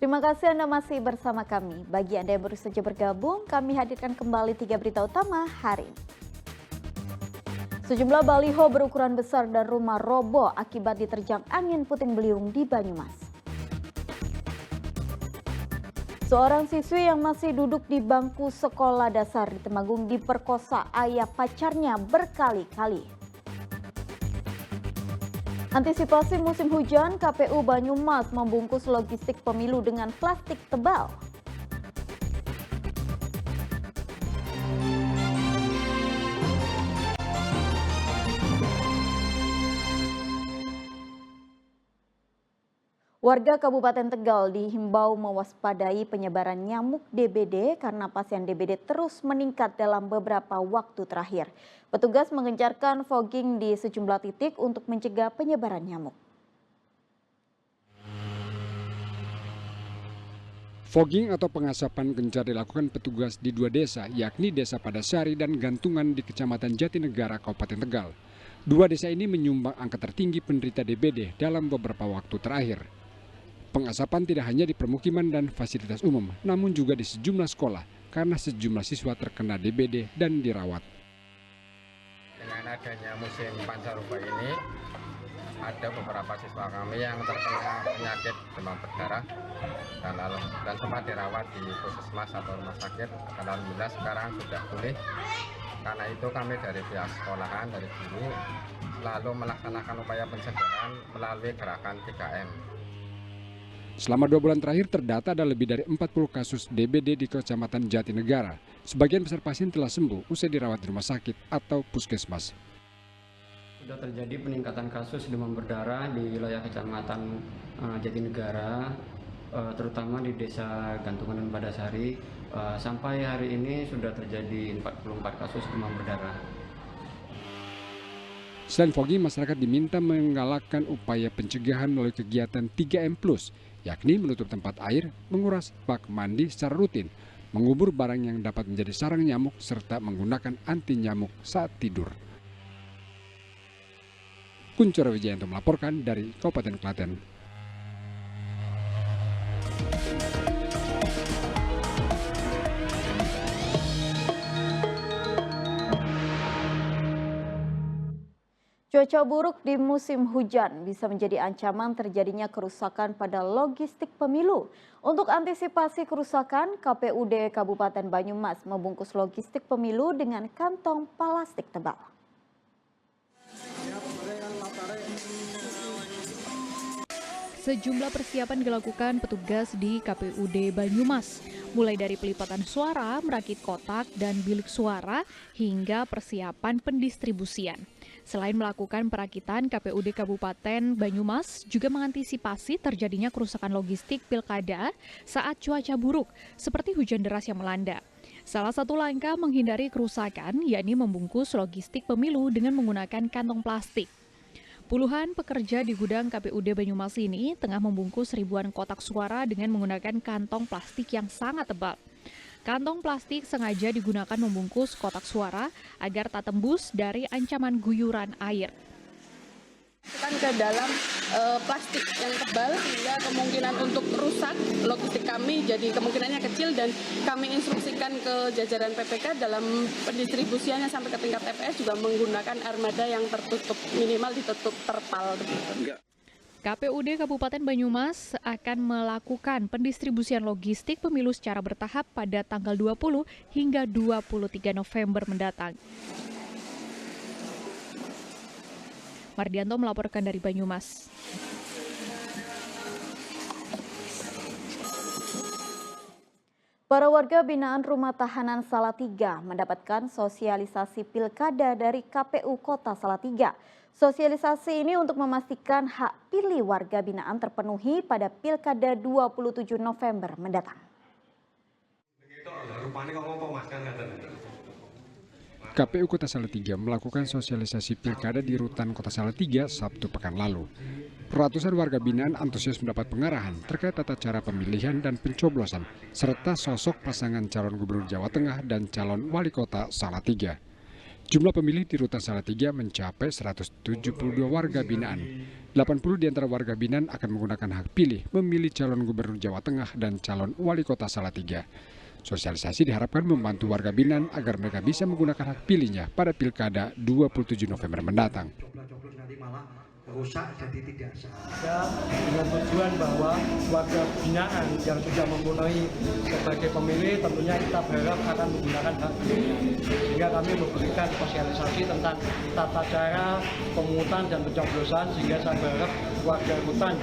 Terima kasih Anda masih bersama kami. Bagi Anda yang baru saja bergabung, kami hadirkan kembali 3 berita utama hari ini. Sejumlah baliho berukuran besar dan rumah roboh akibat diterjang angin puting beliung di Banyumas. Seorang siswi yang masih duduk di bangku sekolah dasar di Temanggung diperkosa ayah pacarnya berkali-kali. Antisipasi musim hujan, KPU Banyumas membungkus logistik pemilu dengan plastik tebal. Warga Kabupaten Tegal dihimbau mewaspadai penyebaran nyamuk DBD karena pasien DBD terus meningkat dalam beberapa waktu terakhir. Petugas mengencarkan fogging di sejumlah titik untuk mencegah penyebaran nyamuk. Fogging atau pengasapan gencar dilakukan petugas di 2 desa, yakni Desa Padasari dan Gantungan di Kecamatan Jatinegara, Kabupaten Tegal. 2 desa ini menyumbang angka tertinggi penderita DBD dalam beberapa waktu terakhir. Pengasapan tidak hanya di permukiman dan fasilitas umum, namun juga di sejumlah sekolah karena sejumlah siswa terkena DBD dan dirawat. Dengan adanya musim pancaroba ini, ada beberapa siswa kami yang terkena penyakit demam berdarah dan sempat dirawat di puskesmas atau rumah sakit. Alhamdulillah sekarang sudah pulih. Karena itu kami dari pihak sekolahan, dari guru, selalu melaksanakan upaya pencegahan melalui gerakan 3M. Selama 2 bulan terakhir terdata ada lebih dari 40 kasus DBD di Kecamatan Jatinegara. Sebagian besar pasien telah sembuh usai dirawat di rumah sakit atau puskesmas. Sudah terjadi peningkatan kasus demam berdarah di wilayah Kecamatan Jatinegara, terutama di Desa Gantungan dan Padasari. Sampai hari ini sudah terjadi 44 kasus demam berdarah. Selain fogging, masyarakat diminta menggalakkan upaya pencegahan melalui kegiatan 3M+, yakni menutup tempat air, menguras bak mandi secara rutin, mengubur barang yang dapat menjadi sarang nyamuk, serta menggunakan anti nyamuk saat tidur. Kuncoro Wijayanto melaporkan dari Kabupaten Klaten. Cuaca buruk di musim hujan bisa menjadi ancaman terjadinya kerusakan pada logistik pemilu. Untuk antisipasi kerusakan, KPUD Kabupaten Banyumas membungkus logistik pemilu dengan kantong plastik tebal. Sejumlah persiapan dilakukan petugas di KPUD Banyumas, mulai dari pelipatan suara, merakit kotak dan bilik suara, hingga persiapan pendistribusian. Selain melakukan perakitan, KPUD Kabupaten Banyumas juga mengantisipasi terjadinya kerusakan logistik pilkada saat cuaca buruk, seperti hujan deras yang melanda. Salah satu langkah menghindari kerusakan, yakni membungkus logistik pemilu dengan menggunakan kantong plastik. Puluhan pekerja di gudang KPUD Banyumas ini tengah membungkus ribuan kotak suara dengan menggunakan kantong plastik yang sangat tebal. Kantong plastik sengaja digunakan membungkus kotak suara agar tak tembus dari ancaman guyuran air. Ke dalam plastik yang tebal sehingga kemungkinan untuk rusak logistik kami jadi kemungkinannya kecil, dan kami instruksikan ke jajaran PPK dalam pendistribusiannya sampai ke tingkat TPS juga menggunakan armada yang tertutup, minimal ditutup terpal begitu. KPUD Kabupaten Banyumas akan melakukan pendistribusian logistik pemilu secara bertahap pada tanggal 20 hingga 23 November mendatang. Mardianto melaporkan dari Banyumas. Para warga binaan Rumah Tahanan Salatiga mendapatkan sosialisasi pilkada dari KPU Kota Salatiga. Sosialisasi ini untuk memastikan hak pilih warga binaan terpenuhi pada pilkada 27 November mendatang. KPU Kota Salatiga melakukan sosialisasi pilkada di rutan Kota Salatiga Sabtu pekan lalu. Ratusan warga binaan antusias mendapat pengarahan terkait tata cara pemilihan dan pencoblosan, serta sosok pasangan calon gubernur Jawa Tengah dan calon wali kota Salatiga. Jumlah pemilih di Rutan Salatiga mencapai 172 warga binaan. 80 di antara warga binaan akan menggunakan hak pilih memilih calon gubernur Jawa Tengah dan calon wali kota Salatiga. Sosialisasi diharapkan membantu warga binaan agar mereka bisa menggunakan hak pilihnya pada Pilkada 27 November mendatang. Rusak jadi tidak sah. Dengan tujuan bahwa warga binaan yang sudah memenuhi sebagai pemilih tentunya kita berharap akan menggunakan hak pilihnya. Sehingga kami memberikan sosialisasi tentang tata cara pemungutan dan pencoblosan sehingga saya berharap warga rutan,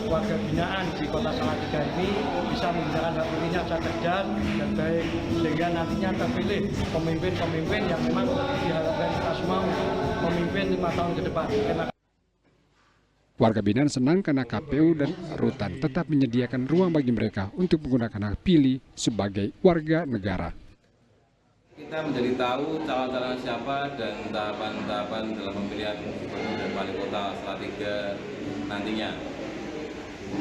warga binaan di Kota Salatiga ini bisa menggunakan hak pilihnya secara cerdas dan baik sehingga nantinya terpilih pemimpin-pemimpin yang memang diharapkan kita semua untuk memimpin 5 tahun ke depan. Warga binaan senang karena KPU dan Rutan tetap menyediakan ruang bagi mereka untuk menggunakan hak pilih sebagai warga negara. Kita menjadi tahu calon-calon siapa dan tahapan-tahapan dalam pemilihan gubernur dan wali kota Salatiga nantinya.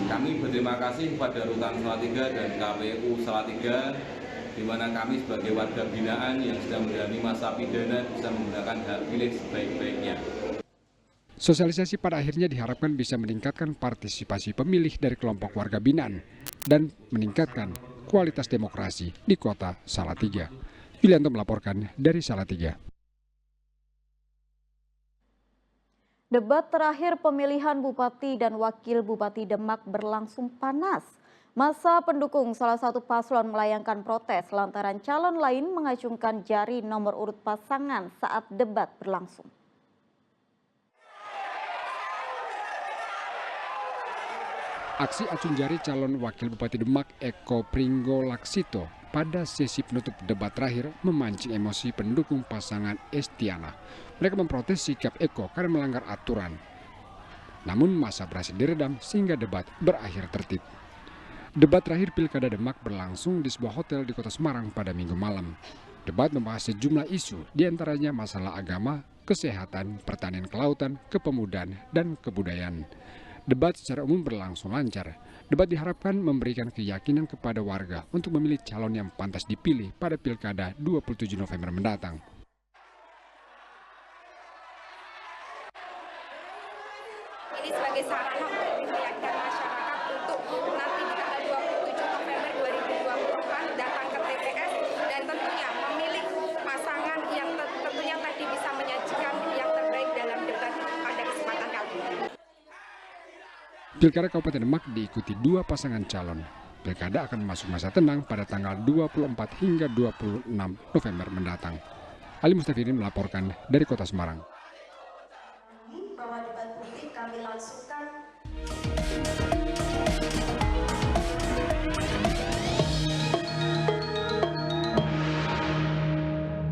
Kami berterima kasih kepada Rutan Salatiga dan KPU Salatiga, di mana kami sebagai warga binaan yang sedang menjalani masa pidana bisa menggunakan hak pilih sebaik-baiknya. Sosialisasi pada akhirnya diharapkan bisa meningkatkan partisipasi pemilih dari kelompok warga binaan dan meningkatkan kualitas demokrasi di Kota Salatiga. Yulianto melaporkan dari Salatiga. Debat terakhir pemilihan Bupati dan Wakil Bupati Demak berlangsung panas. Masa pendukung salah satu paslon melayangkan protes lantaran calon lain mengacungkan jari nomor urut pasangan saat debat berlangsung. Aksi acung jari calon Wakil Bupati Demak Eko Pringgo Laksito pada sesi penutup debat terakhir memancing emosi pendukung pasangan Estiana. Mereka memprotes sikap Eko karena melanggar aturan. Namun massa berhasil diredam sehingga debat berakhir tertib. Debat terakhir Pilkada Demak berlangsung di sebuah hotel di Kota Semarang pada Minggu malam. Debat membahas sejumlah isu, diantaranya masalah agama, kesehatan, pertanian kelautan, kepemudaan, dan kebudayaan. Debat secara umum berlangsung lancar. Debat diharapkan memberikan keyakinan kepada warga untuk memilih calon yang pantas dipilih pada Pilkada 27 November mendatang. Ini sebagai sarana untuk meyakinkan masyarakat untuk nanti di tanggal 27 November 2024 datang ke TPS dan tentunya memilih pasangan yang tentunya tadi bisa menyajikan yang terbaik dalam debat pada kesempatan kali ini. Pilkada Kabupaten Demak diikuti 2 pasangan calon. Pilkada akan masuk masa tenang pada tanggal 24 hingga 26 November mendatang. Ali Mustafirin melaporkan dari Kota Semarang. Bahwa debat politik kami langsungkan